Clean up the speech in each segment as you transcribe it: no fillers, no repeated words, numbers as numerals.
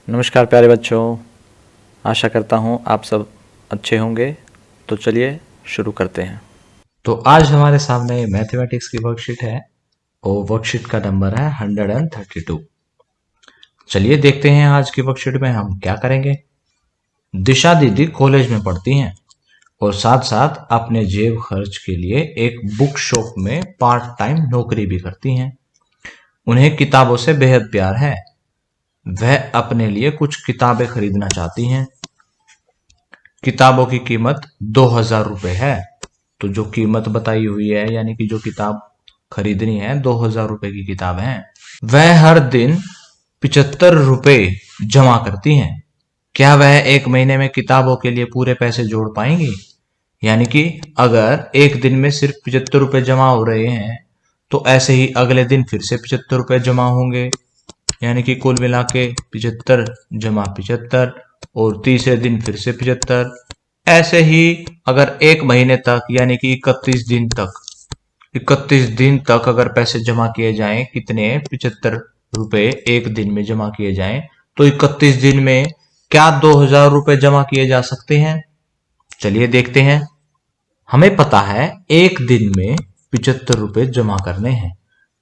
नमस्कार प्यारे बच्चों, आशा करता हूँ आप सब अच्छे होंगे। तो चलिए शुरू करते हैं। तो आज हमारे सामने मैथमेटिक्स की वर्कशीट है और वर्कशीट का नंबर है 132। चलिए देखते हैं आज की वर्कशीट में हम क्या करेंगे। दिशा दीदी कॉलेज में पढ़ती हैं और साथ साथ अपने जेब खर्च के लिए एक बुक शॉप में पार्ट टाइम नौकरी भी करती हैं। उन्हें किताबों से बेहद प्यार है। वह अपने लिए कुछ किताबें खरीदना चाहती हैं। किताबों की कीमत 2000 रुपये है। तो जो कीमत बताई हुई है यानी कि जो किताब खरीदनी है 2000 रुपये की किताब है। वह हर दिन 75 रुपये जमा करती हैं। क्या वह एक महीने में किताबों के लिए पूरे पैसे जोड़ पाएंगी? यानी कि अगर एक दिन में सिर्फ 75 रुपये जमा हो रहे हैं तो ऐसे ही अगले दिन फिर से 75 रुपये जमा होंगे, यानी कि कुल मिला के 75 जमा 75 और तीसरे दिन फिर से 75। ऐसे ही अगर एक महीने तक यानी कि 31 दिन तक अगर पैसे जमा किए जाएं, कितने 75 रुपये एक दिन में जमा किए जाएं, तो 31 दिन में क्या 2000 रुपये जमा किए जा सकते हैं? चलिए देखते हैं। हमें पता है एक दिन में 75 रुपये जमा करने हैं।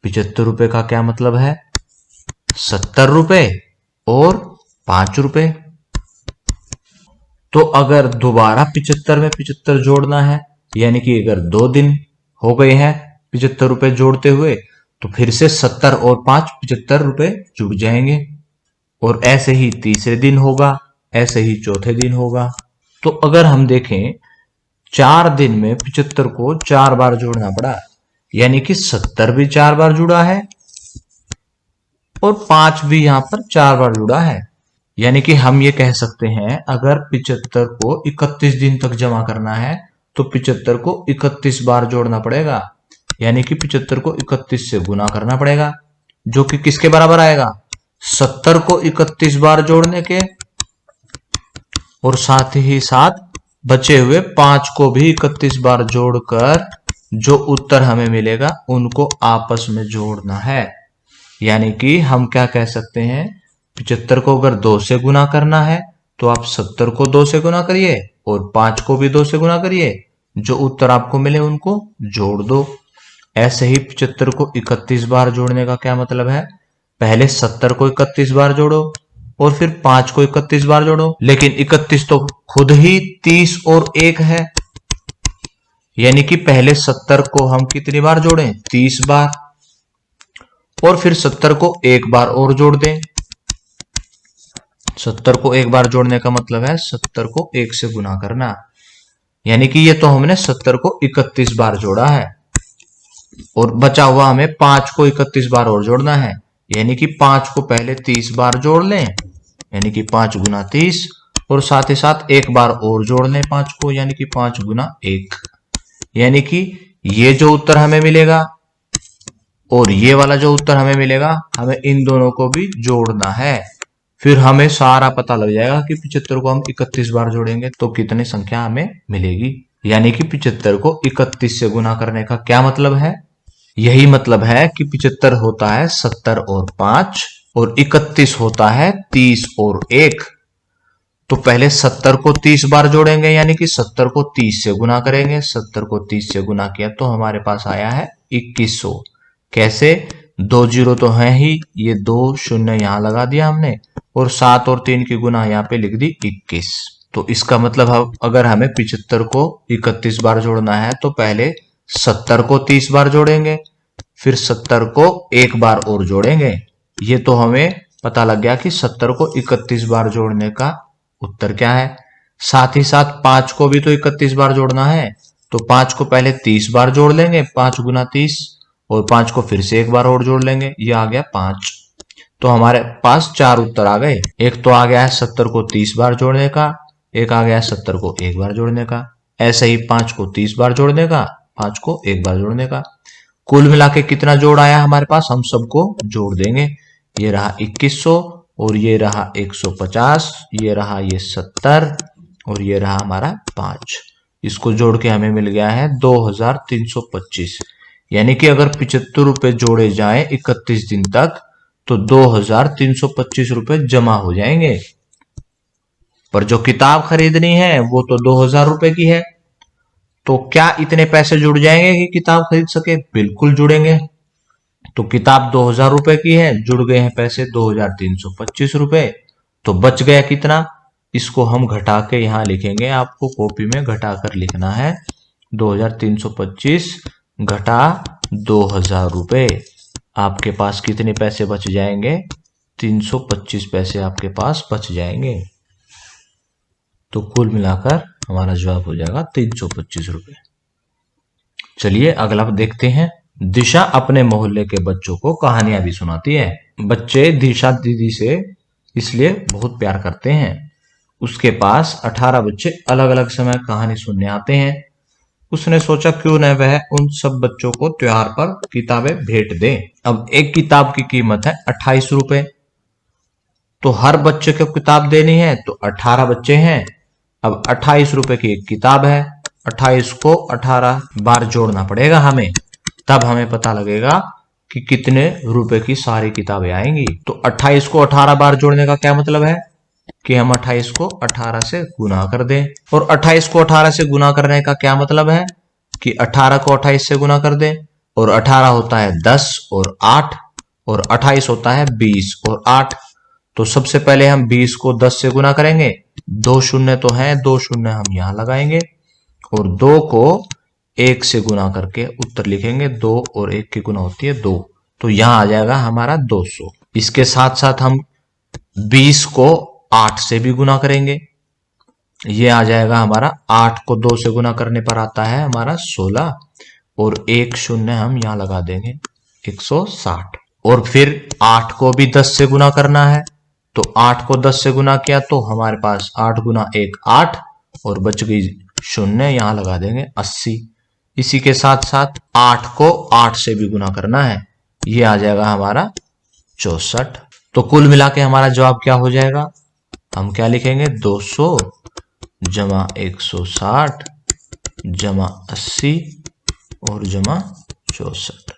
75 रुपये का क्या मतलब है? 70 रुपये और 5 रुपये। तो अगर दोबारा 75 में 75 जोड़ना है, यानी कि अगर 2 दिन हो गए हैं 75 रुपये जोड़ते हुए, तो फिर से 70 और 5 75 रुपये जुड़ जाएंगे। और ऐसे ही तीसरे दिन होगा, ऐसे ही चौथे दिन होगा। तो अगर हम देखें 4 दिन में 75 को 4 बार जोड़ना पड़ा, यानी कि 70 भी 4 बार जुड़ा है और 5 भी यहां पर 4 बार जुड़ा है। यानी कि हम ये कह सकते हैं अगर 75 को 31 दिन तक जमा करना है तो 75 को 31 बार जोड़ना पड़ेगा, यानी कि 75 को 31 से गुना करना पड़ेगा, जो कि किसके बराबर आएगा? 70 को 31 बार जोड़ने के और साथ ही साथ बचे हुए 5 को भी 31 बार जोड़कर जो उत्तर हमें मिलेगा उनको आपस में जोड़ना है। यानी कि हम क्या कह सकते हैं, 75 को अगर 2 से गुना करना है तो आप 70 को 2 से गुना करिए और 5 को भी 2 से गुना करिए, जो उत्तर आपको मिले उनको जोड़ दो। ऐसे ही 75 को 31 बार जोड़ने का क्या मतलब है? पहले 70 को 31 बार जोड़ो और फिर 5 को 31 बार जोड़ो, लेकिन 31 तो खुद ही 30 और 1 है, यानी कि पहले 70 को हम कितनी बार जोड़ें? 30 बार, और फिर 70 को एक बार और जोड़ दें। 70 को एक बार जोड़ने का मतलब है 70 को 1 से गुना करना, यानी कि ये तो हमने 70 को 31 बार जोड़ा है और बचा हुआ हमें 5 को 31 बार और जोड़ना है, यानी कि 5 को पहले 30 बार जोड़ लें, यानी कि 5 गुना 30, और साथ ही साथ एक बार और जोड़ लें 5 को, यानी कि 5 गुना 1। यानी कि ये जो उत्तर हमें मिलेगा और ये वाला जो उत्तर हमें मिलेगा, हमें इन दोनों को भी जोड़ना है। फिर हमें सारा पता लग जाएगा कि 75 को हम 31 बार जोड़ेंगे तो कितनी संख्या हमें मिलेगी। यानी कि 75 को 31 से गुना करने का क्या मतलब है? यही मतलब है कि 75 होता है 70 और 5 और 31 होता है 30 और 1। तो पहले 70 को 30 बार जोड़ेंगे, यानी कि 70 को 30 से गुना करेंगे। 70 को 30 से गुना किया तो हमारे पास आया है 2100। कैसे? 2 जीरो तो है ही, ये 2 शून्य यहां लगा दिया हमने और 7 और 3 की गुना यहां पे लिख दी 21। तो इसका मतलब अगर हमें 75 को 31 बार जोड़ना है तो पहले 70 को 30 बार जोड़ेंगे, फिर 70 को एक बार और जोड़ेंगे। ये तो हमें पता लग गया कि 70 को 31 बार जोड़ने का उत्तर क्या है। साथ ही साथ 5 को भी तो 31 बार जोड़ना है, तो 5 को पहले 30 बार जोड़ लेंगे, 5 गुना 30, और 5 को फिर से एक बार और जोड़ लेंगे, ये आ गया 5। तो हमारे पास 4 उत्तर आ गए। एक तो आ गया है 70 को 30 बार जोड़ने का, एक आ गया है 70 को एक बार जोड़ने का, ऐसे ही 5 को 30 बार जोड़ने का, 5 को एक बार जोड़ने का। कुल मिला के कितना जोड़ आया हमारे पास, हम सबको जोड़ देंगे। ये रहा 2100 और ये रहा 150, ये रहा ये 70 और ये रहा हमारा 5। इसको जोड़ के हमें मिल गया है 2325। यानी कि अगर 75 रुपए जोड़े जाएं 31 दिन तक तो 2325 रुपए जमा हो जाएंगे। पर जो किताब खरीदनी है वो तो 2000 रुपए की है। तो क्या इतने पैसे जुड़ जाएंगे कि किताब खरीद सके? बिल्कुल जुड़ेंगे। तो किताब 2000 रुपए की है, जुड़ गए हैं पैसे 2325 रुपए। तो बच गया कितना? इसको हम घटा के यहां लिखेंगे, आपको कॉपी में घटा कर लिखना है। 2325 घटा 2000 रुपए, आपके पास कितने पैसे बच जाएंगे? 325 पैसे आपके पास बच जाएंगे। तो कुल मिलाकर हमारा जवाब हो जाएगा 325 रुपए। चलिए अगला देखते हैं। दिशा अपने मोहल्ले के बच्चों को कहानियां भी सुनाती है। बच्चे दिशा दीदी से इसलिए बहुत प्यार करते हैं। उसके पास 18 बच्चे अलग अलग समय कहानी सुनने आते हैं। उसने सोचा क्यों न वह उन सब बच्चों को त्योहार पर किताबें भेंट दे। अब एक किताब की कीमत है 28 रुपए। तो हर बच्चे को किताब देनी है, तो 18 बच्चे हैं। अब 28 रुपए की एक किताब है, 28 को 18 बार जोड़ना पड़ेगा हमें, तब हमें पता लगेगा कि कितने रुपए की सारी किताबें आएंगी। तो 28 को 18 बार जोड़ने का क्या मतलब है कि हम 28 को 18 से गुना कर दें। और 28 को 18 से गुना करने का क्या मतलब है कि 18 को 28 से गुना कर दें। और 18 होता है 10 और 8, और 28 होता है 20 और 8। तो सबसे पहले हम 20 को 10 से गुना करेंगे, 2 शून्य तो है, 2 शून्य हम यहां लगाएंगे, और 2 को 1 से गुना करके उत्तर लिखेंगे। 2 और 1 की गुना होती है 2, तो यहां आ जाएगा हमारा 200। इसके साथ साथ हम 20 को 8 से भी गुना करेंगे, ये आ जाएगा हमारा 8 को 2 से गुना करने पर आता है हमारा 16, और 1 शून्य हम यहां लगा देंगे 160। और फिर 8 को भी 10 से गुना करना है, तो 8 को 10 से गुना किया तो हमारे पास 8 गुना 1 8, और बच गई शून्य, यहां लगा देंगे 80। इसी के साथ साथ 8 को 8 से भी गुना करना है, ये आ जाएगा हमारा 64। तो कुल मिला के हमारा जवाब क्या हो जाएगा? हम क्या लिखेंगे? 200 जमा 160 जमा 80 और जमा 64।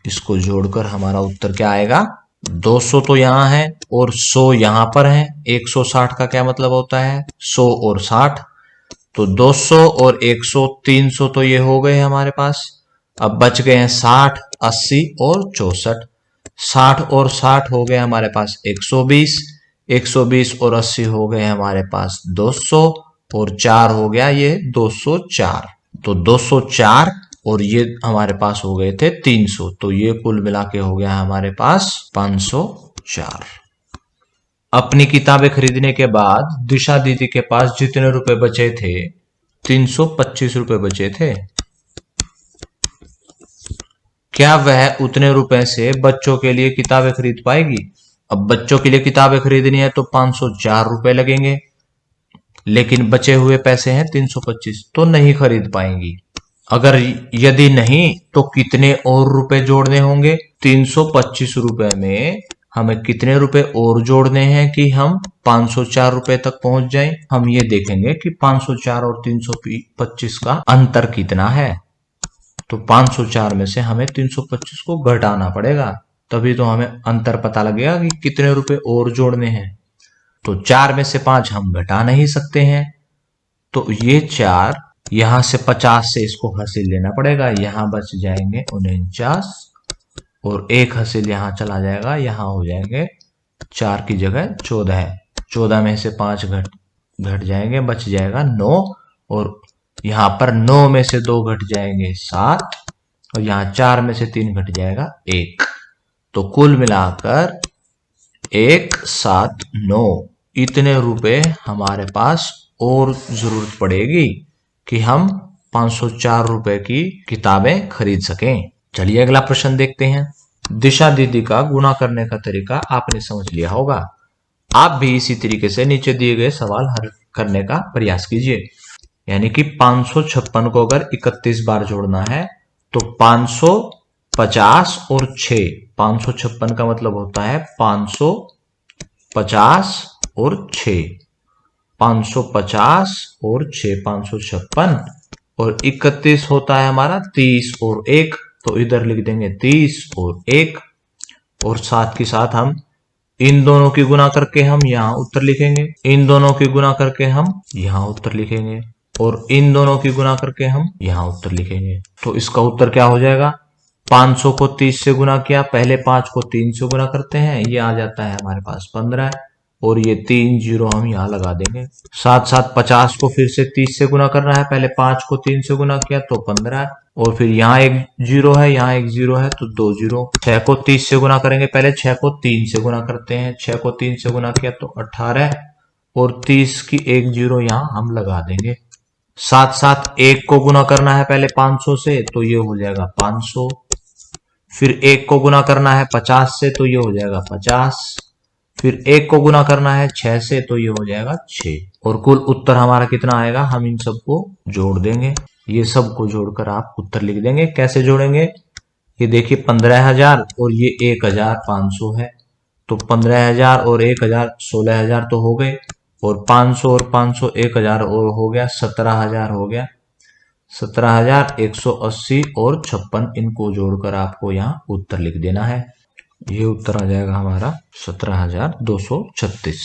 इसको जोड़कर हमारा उत्तर क्या आएगा? 200 तो यहां है और 100 यहां पर है। 160 का क्या मतलब होता है? 100 और 60। तो 200 और 100 300 तो ये हो गए हमारे पास। अब बच गए हैं 60, 80 और 64। 60 और 60 हो गए हमारे पास 120, 120 और 80 हो गए हमारे पास 200, और 4 हो गया ये 204। तो 204 और ये हमारे पास हो गए थे 300, तो ये कुल मिला के हो गया हमारे पास 504। अपनी किताबें खरीदने के बाद दिशा दीदी के पास जितने रुपए बचे थे, 325 रुपए बचे थे। क्या वह उतने रुपए से बच्चों के लिए किताबें खरीद पाएगी? अब बच्चों के लिए किताबें खरीदनी है तो 504 रुपए लगेंगे, लेकिन बचे हुए पैसे हैं 325, तो नहीं खरीद पाएंगी। अगर यदि नहीं तो कितने और रुपए जोड़ने होंगे? 325 रुपए में हमें कितने रुपए और जोड़ने हैं कि हम 504 रुपए तक पहुंच जाएं? हम ये देखेंगे कि 504 और 325 का अंतर कितना है। तो 504 में से हमें 325 को घटाना पड़ेगा, तभी तो हमें अंतर पता लगेगा कि कितने रुपए और जोड़ने हैं। तो 4 में से 5 हम घटा नहीं सकते हैं, तो ये 4 यहां से 50 से इसको हासिल लेना पड़ेगा, यहां बच जाएंगे 49, और एक हासिल यहां चला जाएगा, यहां हो जाएंगे 4 की जगह 14 है। 14 में से 5 घट जाएंगे, बच जाएगा 9, और यहां पर 9 में से 2 घट जाएंगे 7, और यहां 4 में से 3 घट जाएगा 1। तो कुल मिलाकर 179 इतने रुपए हमारे पास और जरूरत पड़ेगी कि हम 504 रुपए की किताबें खरीद सकें। चलिए अगला प्रश्न देखते हैं। दिशा दीदी का गुणा करने का तरीका आपने समझ लिया होगा। आप भी इसी तरीके से नीचे दिए गए सवाल हल करने का प्रयास कीजिए। यानी कि 556 को अगर 31 बार जोड़ना है तो 550 और 6, 556 का मतलब होता है 550 और 6, 550 और 6 556, और 31 होता है हमारा 30 और 1, तो इधर लिख देंगे 30 और 1, और साथ के साथ हम इन दोनों की गुना करके हम यहाँ उत्तर लिखेंगे, इन दोनों की गुना करके हम यहाँ उत्तर लिखेंगे और इन दोनों की गुना करके हम यहाँ उत्तर लिखेंगे। तो इसका उत्तर क्या हो जाएगा? 500 को 30 से गुना किया, पहले 5 को 3 से गुना करते हैं, ये आ जाता है हमारे पास 15 और ये 3 जीरो हम यहाँ लगा देंगे। साथ साथ 50 को फिर से 30 से गुना करना है, पहले 5 को 3 से गुना किया तो 15 और फिर यहाँ एक जीरो है, यहाँ एक जीरो है तो 2 जीरो। 6 को 30 से गुना करेंगे, पहले 6 को 3 से गुना करते हैं, 6 को 3 से गुना किया तो 18 और 30 की एक जीरो यहाँ हम लगा देंगे। साथ साथ 1 को गुना करना है पहले 500 से तो ये हो जाएगा 500, फिर 1 को गुना करना है 50 से तो ये हो जाएगा 50, फिर 1 को गुना करना है 6 से तो ये हो जाएगा 6 और कुल उत्तर हमारा कितना आएगा? हम इन सबको जोड़ देंगे, ये सबको जोड़कर आप उत्तर लिख देंगे। कैसे जोड़ेंगे? ये देखिए 15,000 और ये 1,500 है तो 15,000 और 1,000 16,000 तो हो गए और 500 और 500 1,000 और हो गया 17,000 हो गया। 17,180 और 56 इनको जोड़कर आपको यहाँ उत्तर लिख देना है। ये उत्तर आ जाएगा हमारा 17,236।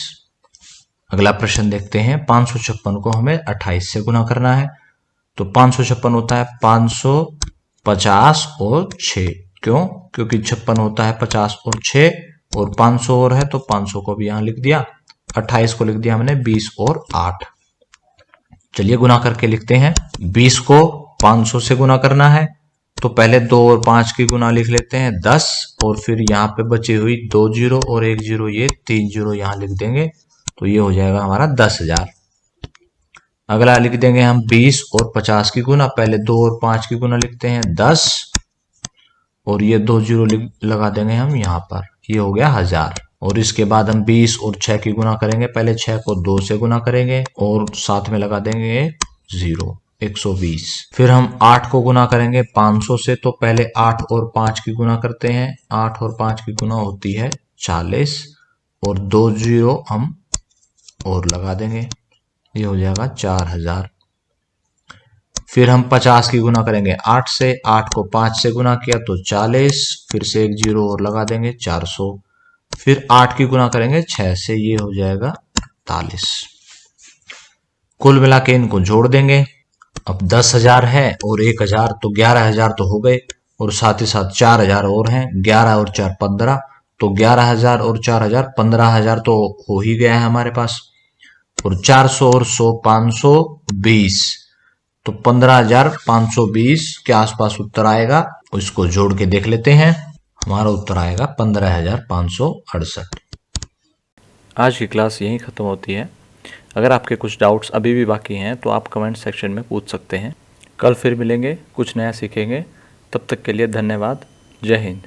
अगला प्रश्न देखते हैं। 556 को हमें 28 से गुना करना है तो 556 होता है 550 और 6। क्यों? क्योंकि 56 होता है 50 और 6 और 500 और है तो 500 को भी यहां लिख दिया, 28 को लिख दिया हमने 20 और 8। चलिए गुना करके लिखते हैं। 20 को 500 से गुना करना है तो पहले 2 और 5 की गुना लिख लेते हैं 10 और फिर यहाँ पे बची हुई 2 जीरो और 1 जीरो, ये 3 जीरो यहाँ लिख देंगे तो ये हो जाएगा हमारा 10,000। अगला लिख देंगे हम 20 और 50 की गुना, पहले 2 और 5 की गुना लिखते हैं 10 और ये 2 जीरो लगा देंगे हम यहाँ पर, ये हो गया 1000। और इसके बाद हम 20 और 6 की गुना करेंगे, पहले 6 को 2 से गुना करेंगे और साथ में लगा देंगे 0, 120। फिर हम 8 को गुना करेंगे 500 से तो पहले 8 और 5 की गुना करते हैं, 8 और 5 की गुना होती है 40 और 2 जीरो हम और लगा देंगे, ये हो जाएगा 4000। फिर हम 50 की गुना करेंगे 8 से, 8 को 5 से गुना किया तो 40, फिर से एक जीरो और लगा देंगे 400। फिर 8 की गुना करेंगे 6 से, ये हो जाएगा 48। कुल मिला के इनको जोड़ देंगे। अब 10,000 है और 1,000 तो 11,000 तो हो गए और साथ ही साथ 4,000 और हैं, 11 और 4 15 तो 11,000 और 4,000 15,000 तो हो ही गया है हमारे पास और 400 और 100 520 तो 15,520 के आसपास उत्तर आएगा। इसको जोड़ के देख लेते हैं, हमारा उत्तर आएगा 15,568। आज की क्लास यहीं ख़त्म होती है। अगर आपके कुछ डाउट्स अभी भी बाकी हैं तो आप कमेंट सेक्शन में पूछ सकते हैं। कल फिर मिलेंगे, कुछ नया सीखेंगे। तब तक के लिए धन्यवाद। जय हिंद।